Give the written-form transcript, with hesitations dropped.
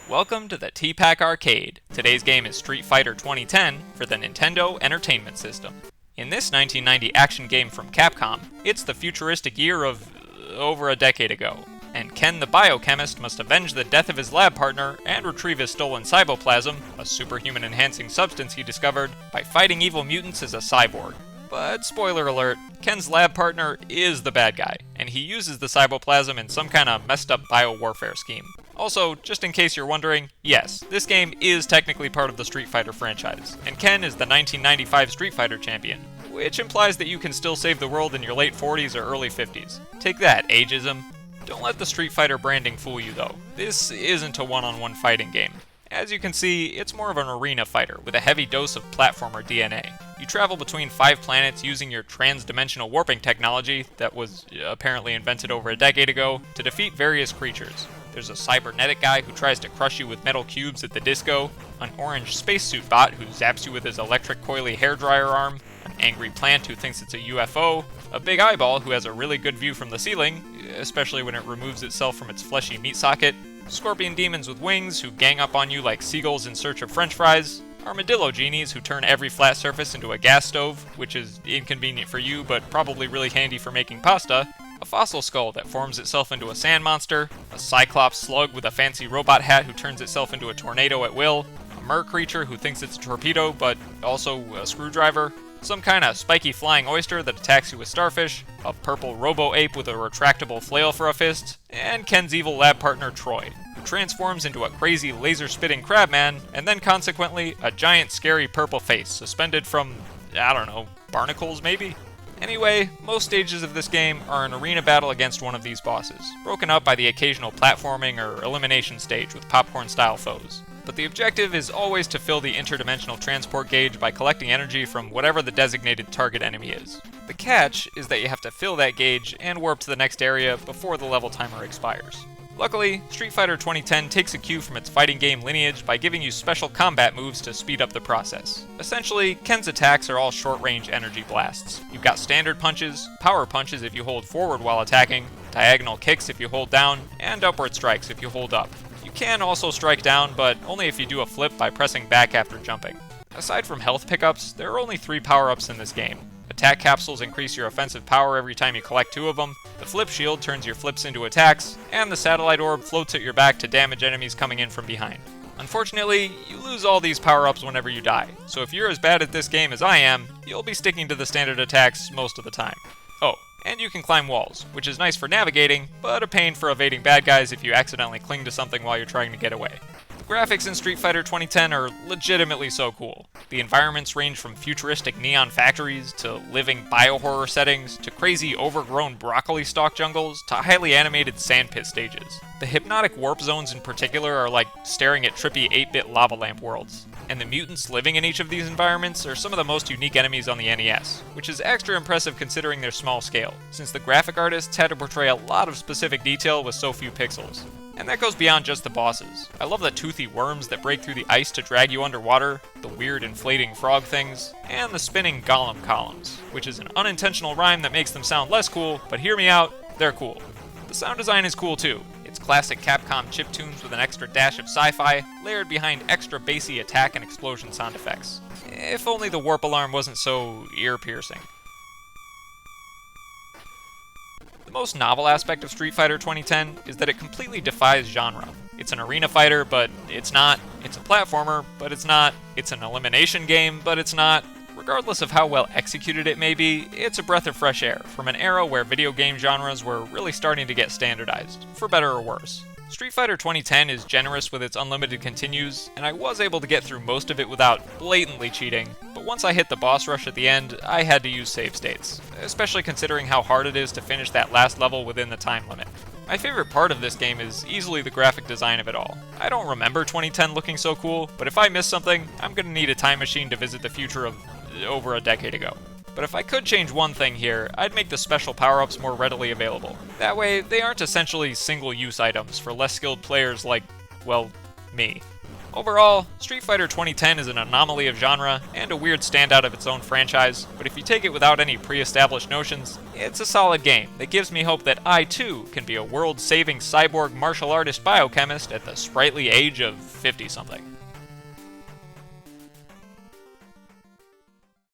Welcome to the T-Pac Arcade. Today's game is Street Fighter 2010 for the Nintendo Entertainment System. In this 1990 action game from Capcom, it's the futuristic year of over a decade ago, and Ken the biochemist must avenge the death of his lab partner and retrieve his stolen cyboplasm, a superhuman enhancing substance he discovered, by fighting evil mutants as a cyborg. But spoiler alert, Ken's lab partner is the bad guy, and he uses the cyboplasm in some kind of messed up biowarfare scheme. Also, just in case you're wondering, yes, this game is technically part of the Street Fighter franchise, and Ken is the 1995 Street Fighter champion, which implies that you can still save the world in your late 40s or early 50s. Take that, ageism. Don't let the Street Fighter branding fool you though. This isn't a one-on-one fighting game. As you can see, it's more of an arena fighter with a heavy dose of platformer DNA. You travel between 5 planets using your trans-dimensional warping technology that was apparently invented over a decade ago to defeat various creatures. There's a cybernetic guy who tries to crush you with metal cubes at the disco, an orange spacesuit bot who zaps you with his electric coily hairdryer arm, an angry plant who thinks it's a UFO, a big eyeball who has a really good view from the ceiling, especially when it removes itself from its fleshy meat socket, scorpion demons with wings who gang up on you like seagulls in search of french fries, armadillo genies who turn every flat surface into a gas stove, which is inconvenient for you but probably really handy for making pasta, a fossil skull that forms itself into a sand monster, a cyclops slug with a fancy robot hat who turns itself into a tornado at will, a mer creature who thinks it's a torpedo but also a screwdriver, some kind of spiky flying oyster that attacks you with starfish, a purple robo-ape with a retractable flail for a fist, and Ken's evil lab partner Troy, who transforms into a crazy laser-spitting crabman, and then consequently, a giant scary purple face suspended from, I don't know, barnacles maybe? Anyway, most stages of this game are an arena battle against one of these bosses, broken up by the occasional platforming or elimination stage with popcorn-style foes. But the objective is always to fill the interdimensional transport gauge by collecting energy from whatever the designated target enemy is. The catch is that you have to fill that gauge and warp to the next area before the level timer expires. Luckily, Street Fighter 2010 takes a cue from its fighting game lineage by giving you special combat moves to speed up the process. Essentially, Ken's attacks are all short-range energy blasts. You've got standard punches, power punches if you hold forward while attacking, diagonal kicks if you hold down, and upward strikes if you hold up. You can also strike down, but only if you do a flip by pressing back after jumping. Aside from health pickups, there are only 3 power-ups in this game. Attack capsules increase your offensive power every time you collect 2 of them, the flip shield turns your flips into attacks, and the satellite orb floats at your back to damage enemies coming in from behind. Unfortunately, you lose all these power-ups whenever you die, so if you're as bad at this game as I am, you'll be sticking to the standard attacks most of the time. Oh, and you can climb walls, which is nice for navigating, but a pain for evading bad guys if you accidentally cling to something while you're trying to get away. The graphics in Street Fighter 2010 are legitimately so cool. The environments range from futuristic neon factories to living biohorror settings to crazy overgrown broccoli stalk jungles to highly animated sandpit stages. The hypnotic warp zones in particular are like staring at trippy 8-bit lava lamp worlds. And the mutants living in each of these environments are some of the most unique enemies on the NES, which is extra impressive considering their small scale, since the graphic artists had to portray a lot of specific detail with so few pixels. And that goes beyond just the bosses. I love the toothy worms that break through the ice to drag you underwater, the weird inflating frog things, and the spinning golem columns, which is an unintentional rhyme that makes them sound less cool, but hear me out, they're cool. The sound design is cool too. It's classic Capcom chiptunes with an extra dash of sci-fi, layered behind extra bassy attack and explosion sound effects. If only the warp alarm wasn't so ear-piercing. The most novel aspect of Street Fighter 2010 is that it completely defies genre. It's an arena fighter, but it's not. It's a platformer, but it's not. It's an elimination game, but it's not. Regardless of how well executed it may be, it's a breath of fresh air from an era where video game genres were really starting to get standardized, for better or worse. Street Fighter 2010 is generous with its unlimited continues, and I was able to get through most of it without blatantly cheating, but once I hit the boss rush at the end, I had to use save states, especially considering how hard it is to finish that last level within the time limit. My favorite part of this game is easily the graphic design of it all. I don't remember 2010 looking so cool, but if I miss something, I'm gonna need a time machine to visit the future of over a decade ago. But if I could change one thing here, I'd make the special power-ups more readily available. That way, they aren't essentially single-use items for less skilled players like, well, me. Overall, Street Fighter 2010 is an anomaly of genre and a weird standout of its own franchise, but if you take it without any pre-established notions, it's a solid game that gives me hope that I too can be a world-saving cyborg martial artist biochemist at the sprightly age of 50-something.